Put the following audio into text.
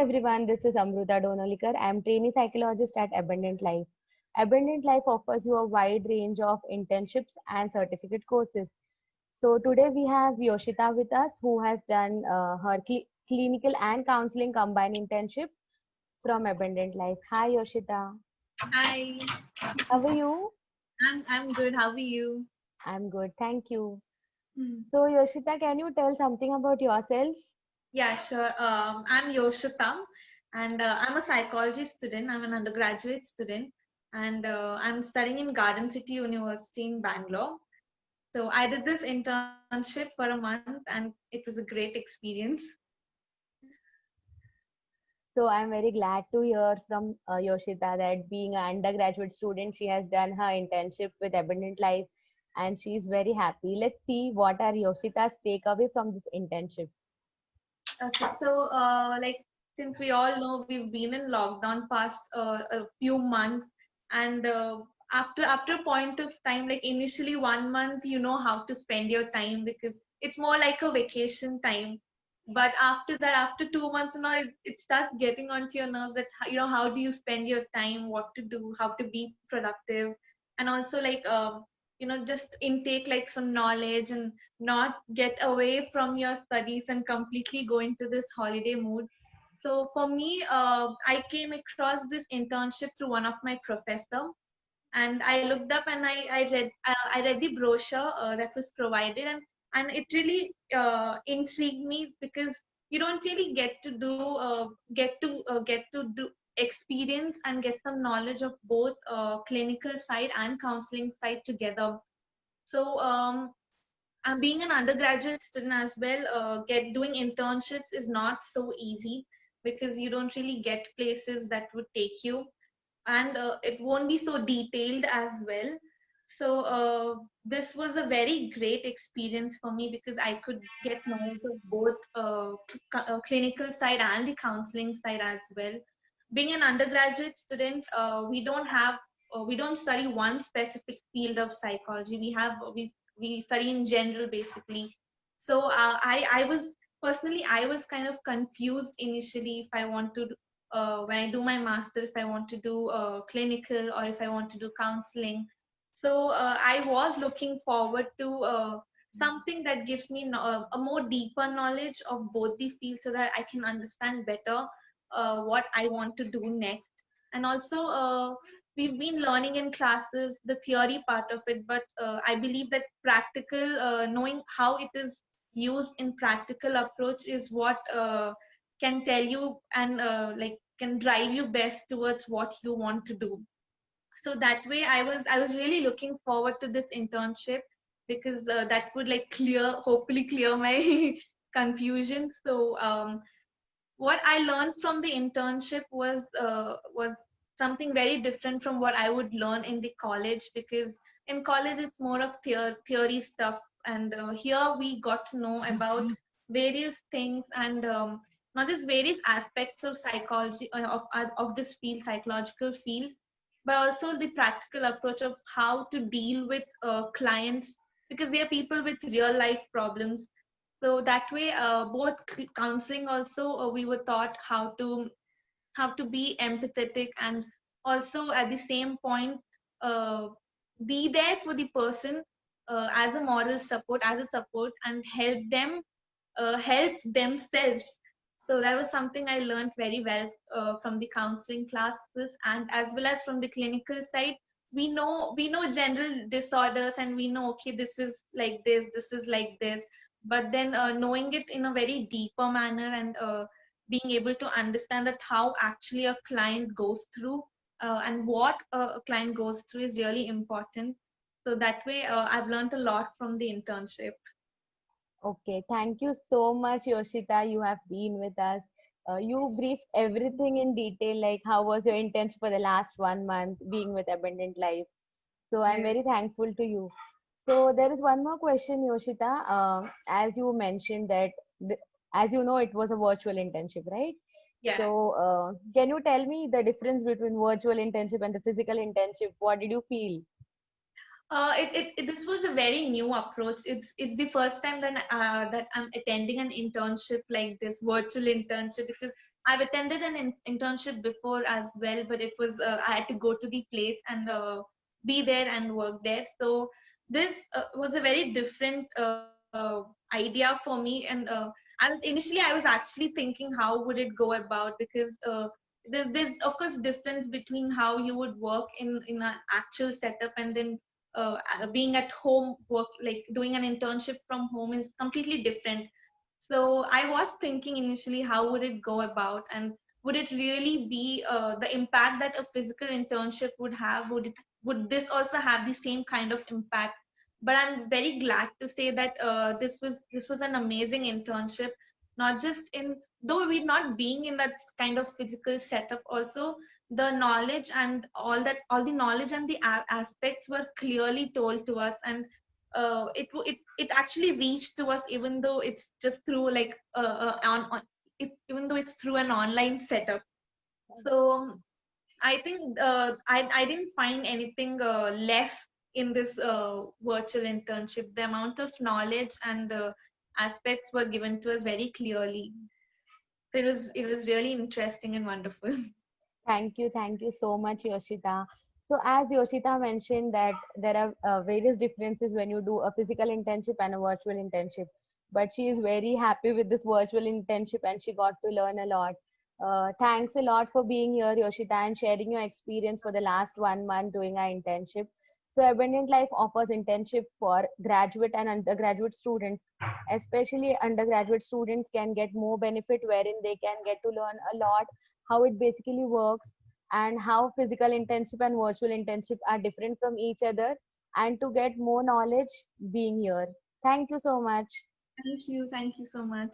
everyone, this is Amruta Donolikar. I'm trainee psychologist at Abundant Life. Abundant Life offers you a wide range of internships and certificate courses. So today we have Yoshita with us, who has done her clinical and counseling combined internship from Abundant Life. Hi Yoshita, Hi, how are you? I'm good. How are you? I'm good, thank you. Hmm. So Yoshita, can you tell something about yourself? Yeah, sure. I'm Yoshita, and I'm a psychology student. I'm an undergraduate student, and I'm studying in Garden City University in Bangalore. So I did this internship for a month, and it was a great experience. So I'm very glad to hear from Yoshita that being an undergraduate student, she has done her internship with Abundant Life and she is very happy. Let's see what are Yoshita's takeaway from this internship. Okay, so since we all know we've been in lockdown past a few months, and after a point of time, like initially 1 month, you know how to spend your time because it's more like a vacation time. But after that, after 2 months, it starts getting onto your nerves that how do you spend your time, what to do, how to be productive, and also just intake like some knowledge and not get away from your studies and completely go into this holiday mood. So for me, I came across this internship through one of my professor, and I looked up and I read the brochure that was provided, and it really intrigued me because you don't really get to do experience and get some knowledge of both clinical side and counseling side together. So I'm being an undergraduate student as well. Get doing internships is not so easy because you don't really get places that would take you, and it won't be so detailed as well. So this was a very great experience for me because I could get knowledge of both clinical side and the counseling side as well. Being an undergraduate student, we don't study one specific field of psychology. We study in general basically. So I was personally I was kind of confused initially if I want to when I do my master, if I want to do clinical or if I want to do counseling. So I was looking forward to something that gives me a more deeper knowledge of both the fields so that I can understand better what I want to do next. And also, we've been learning in classes the theory part of it, but I believe that practical, knowing how it is used in practical approach is what can tell you and can drive you best towards what you want to do. So that way I was really looking forward to this internship because that would like hopefully clear my confusion. So what I learned from the internship was something very different from what I would learn in the college, because in college it's more of theory stuff, and here we got to know about various things, and not just various aspects of psychology of this field, psychological field, but also the practical approach of how to deal with clients, because they are people with real life problems. So that way both counseling also, we were taught how to be empathetic, and also at the same point uh, be there for the person as a moral support, as a support, and help themselves. So that was something I learned very well from the counseling classes, and as well as from the clinical side. We know general disorders, and we know, okay, this is like this is like this, but then knowing it in a very deeper manner, and being able to understand that how actually a client goes through, and what a client goes through is really important. So that way I've learned a lot from the internship. Okay, thank you so much, Yoshita. You have been with us. You briefed everything in detail, like how was your internship for the last 1 month being with Abundant Life. So I'm Yes. very thankful to you. So there is one more question, Yoshita. As you mentioned that, the, as you know, it was a virtual internship, right? Yeah. So can you tell me the difference between virtual internship and the physical internship? What did you feel? This was a very new approach. It's the first time that I'm attending an internship like this, virtual internship, because I've attended an internship before as well, but it was I had to go to the place and be there and work there. So this was a very different idea for me, and initially I was actually thinking how would it go about, because there's of course difference between how you would work in an actual setup and then being at home work, like doing an internship from home is completely different. So I was thinking initially, how would it go about, and would it really be the impact that a physical internship would have? Would this also have the same kind of impact? But I'm very glad to say that this was an amazing internship. Not just in, though we're not being in that kind of physical setup, also the knowledge and all the knowledge and the aspects were clearly told to us, and it actually reached to us, even though it's just through like on it, even though it's through an online setup. So I think I didn't find anything less in this virtual internship. The amount of knowledge and aspects were given to us very clearly. So it was really interesting and wonderful. Thank you so much, Yoshita. So, as Yoshita mentioned, that there are various differences when you do a physical internship and a virtual internship. But she is very happy with this virtual internship and she got to learn a lot. Thanks a lot for being here, Yoshita, and sharing your experience for the last 1 month doing our internship. So, Abundant Life offers internship for graduate and undergraduate students. Especially undergraduate students can get more benefit wherein they can get to learn a lot how it basically works and how physical internship and virtual internship are different from each other, and to get more knowledge being here. Thank you so much. Thank you so much.